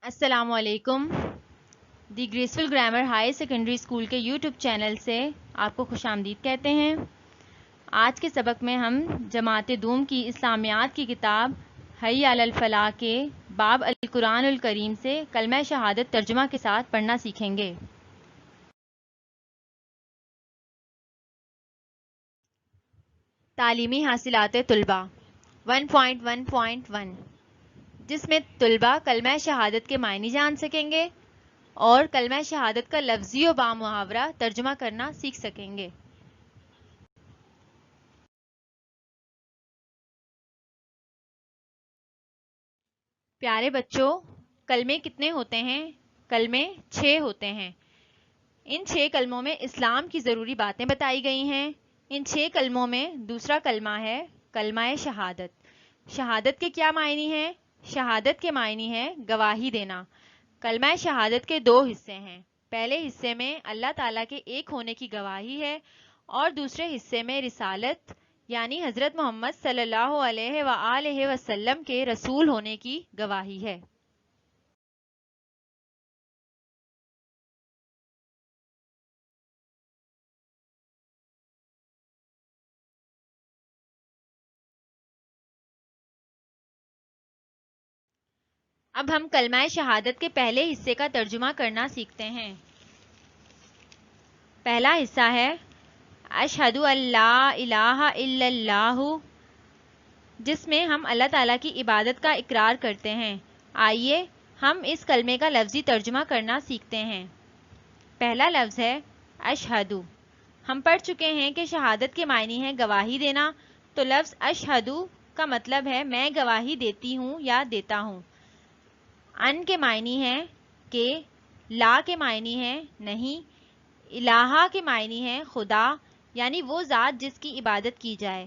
السلام علیکم. The graceful grammar high secondary school کے یوٹیوب چینل سے آپ کو خوش آمدید کہتے ہیں. آج کے سبق میں ہم جماعت دوم کی اسلامیات کی کتاب حی علی الفلاح کے باب القرآن الکریم سے کلمہ شہادت ترجمہ کے ساتھ پڑھنا سیکھیں گے. تعلیمی حاصلات طلباء 1.1.1 جس میں طلباء کلمہ شہادت کے معنی جان سکیں گے اور کلمہ شہادت کا لفظی و بامحاورہ ترجمہ کرنا سیکھ سکیں گے. پیارے بچوں، کلمے کتنے ہوتے ہیں؟ کلمے 6 ہوتے ہیں. ان 6 کلموں میں اسلام کی ضروری باتیں بتائی گئی ہیں. ان 6 کلموں میں دوسرا کلمہ ہے کلمہ شہادت. شہادت کے کیا معنی ہیں؟ شہادت کے معنی ہے گواہی دینا. کلمہ شہادت کے 2 حصے ہیں. پہلے حصے میں اللہ تعالیٰ کے ایک ہونے کی گواہی ہے اور دوسرے حصے میں رسالت یعنی حضرت محمد صلی اللہ علیہ وآلہ وسلم کے رسول ہونے کی گواہی ہے. اب ہم کلمہ شہادت کے پہلے حصے کا ترجمہ کرنا سیکھتے ہیں. پہلا حصہ ہے اشہد ان لا الہ الا اللہ، جس میں ہم اللہ تعالیٰ کی عبادت کا اقرار کرتے ہیں. آئیے ہم اس کلمے کا لفظی ترجمہ کرنا سیکھتے ہیں. پہلا لفظ ہے اشہد. ہم پڑھ چکے ہیں کہ شہادت کے معنی ہے گواہی دینا، تو لفظ اشہد کا مطلب ہے میں گواہی دیتی ہوں یا دیتا ہوں. ان کے معنی ہے کہ، لا کے معنی ہے نہیں، الہ کے معنی ہے خدا یعنی وہ ذات جس کی عبادت کی جائے،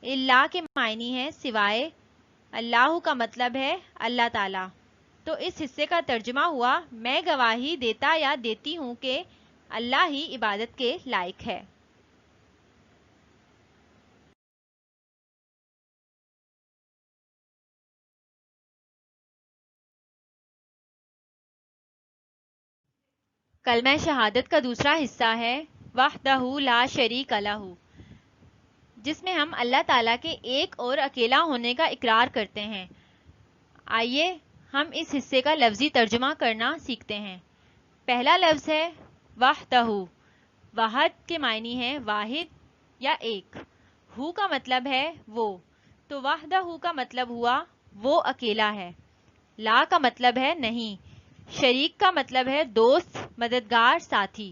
اللہ کے معنی ہے سوائے، اللہ کا مطلب ہے اللہ تعالی. تو اس حصے کا ترجمہ ہوا میں گواہی دیتا یا دیتی ہوں کہ اللہ ہی عبادت کے لائق ہے. کلمہ شہادت کا دوسرا حصہ ہے وحدہ لا شریک لہ، جس میں ہم اللہ تعالیٰ کے ایک اور اکیلا ہونے کا اقرار کرتے ہیں. آئیے ہم اس حصے کا لفظی ترجمہ کرنا سیکھتے ہیں. پہلا لفظ ہے وحدہ. وحد کے معنی ہے واحد یا ایک. ہو کا مطلب ہے وہ، تو وحدہ کا مطلب ہوا وہ اکیلا ہے. لا کا مطلب ہے نہیں. شریک کا مطلب ہے دوست، مددگار، ساتھی.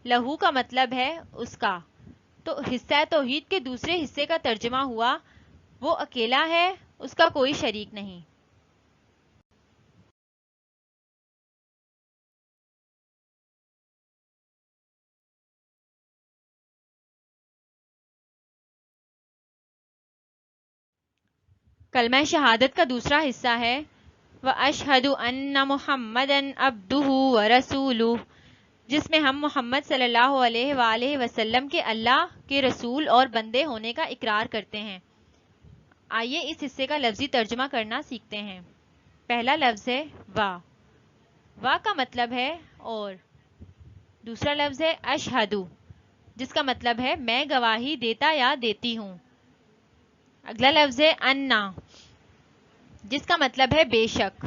لہو کا مطلب ہے اس کا. تو حصہ توحید کے دوسرے حصے کا ترجمہ ہوا وہ اکیلا ہے، اس کا کوئی شریک نہیں. کلمہ شہادت کا دوسرا حصہ ہے وَأَشْهَدُ أَنَّ مُحَمَّدًا عَبْدُهُ وَرَسُولُهُ، جس میں ہم محمد صلی اللہ علیہ وآلہ وسلم کے اللہ کے رسول اور بندے ہونے کا اقرار کرتے ہیں. آئیے اس حصے کا لفظی ترجمہ کرنا سیکھتے ہیں. پہلا لفظ ہے وا. وا کا مطلب ہے اور. دوسرا لفظ ہے اشہدو، جس کا مطلب ہے میں گواہی دیتا یا دیتی ہوں. اگلا لفظ ہے انا، جس کا مطلب ہے بے شک.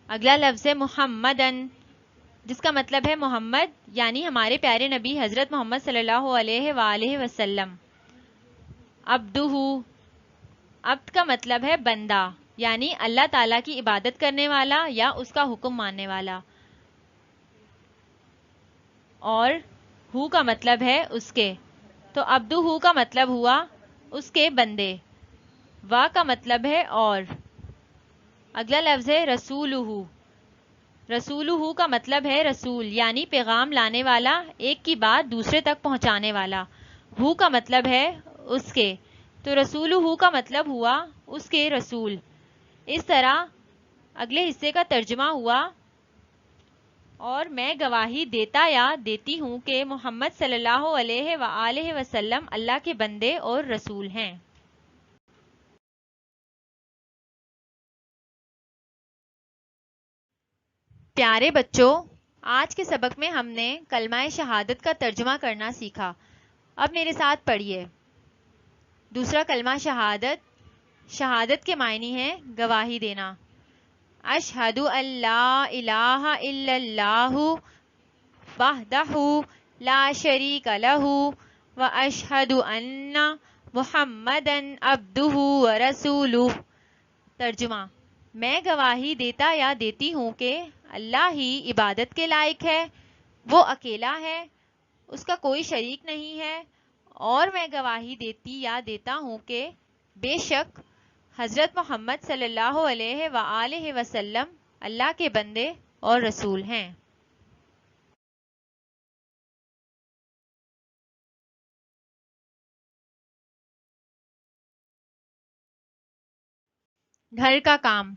اگلا لفظ ہے محمدن، جس کا مطلب ہے محمد یعنی ہمارے پیارے نبی حضرت محمد صلی اللہ علیہ وآلہ وسلم. عبدہ، عبد کا مطلب ہے بندہ یعنی اللہ تعالیٰ کی عبادت کرنے والا یا اس کا حکم ماننے والا. اور ہو کا مطلب ہے اس کے، تو عبدہ کا مطلب ہوا اس کے بندے. وا کا مطلب ہے اور. اگلا لفظ ہے رسولہ. رسولہ کا مطلب ہے رسول یعنی پیغام لانے والا، ایک کی بات دوسرے تک پہنچانے والا. ہو کا مطلب ہے اس کے، تو رسولہ کا مطلب ہوا اس کے رسول. اس طرح اگلے حصے کا ترجمہ ہوا اور میں گواہی دیتا یا دیتی ہوں کہ محمد صلی اللہ علیہ وآلہ وسلم اللہ کے بندے اور رسول ہیں. پیارے بچوں، آج کے سبق میں ہم نے کلمہ شہادت کا ترجمہ کرنا سیکھا. اب میرے ساتھ پڑھیے. دوسرا کلمہ شہادت کے معنی ہے گواہی دینا. اشہد ان لا الہ الا اللہ وحدہ لا شریک لہ واشہد ان محمدن عبدہ ورسولہ. ترجمہ: میں گواہی دیتا یا دیتی ہوں کہ اللہ ہی عبادت کے لائق ہے، وہ اکیلا ہے، اس کا کوئی شریک نہیں ہے، اور میں گواہی دیتی یا دیتا ہوں کہ بے شک حضرت محمد صلی اللہ علیہ وآلہ وسلم اللہ کے بندے اور رسول ہیں. گھر کا کام.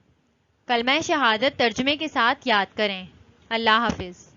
کلمہ شہادت ترجمے کے ساتھ یاد کریں. اللہ حافظ.